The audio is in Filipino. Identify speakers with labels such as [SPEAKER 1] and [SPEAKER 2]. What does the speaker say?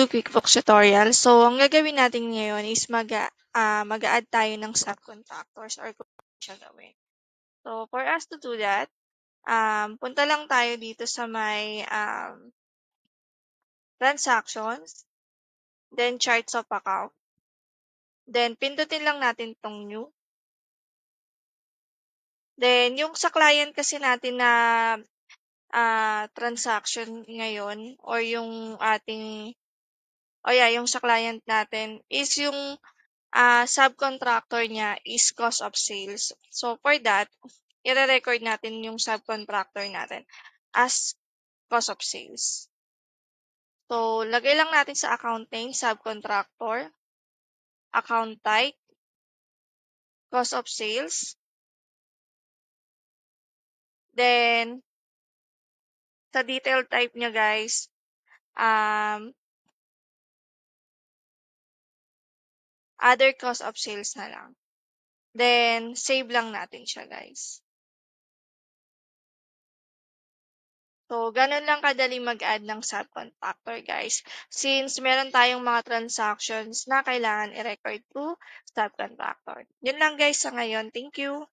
[SPEAKER 1] QuickBooks tutorial. So, ang gagawin natin ngayon is mag-a-add tayo ng subcontractors or kung ano siya gawin. So, for us to do that, punta lang tayo dito sa may transactions, then charts of account. Then, pindutin lang natin tong new. Then, yung sa client kasi natin na transaction ngayon or yung yung sa client natin is yung subcontractor niya is cost of sales. So, for that, i-record natin yung subcontractor natin as cost of sales. So, lagay lang natin sa account name, subcontractor, account type, cost of sales. Then, sa detail type niya guys, other cost of sales na lang. Then, save lang natin siya guys. So, ganun lang kadali mag-add ng subcontractor, guys. Since meron tayong mga transactions na kailangan i-record to subcontractor. Yun lang, guys, sa ngayon. Thank you.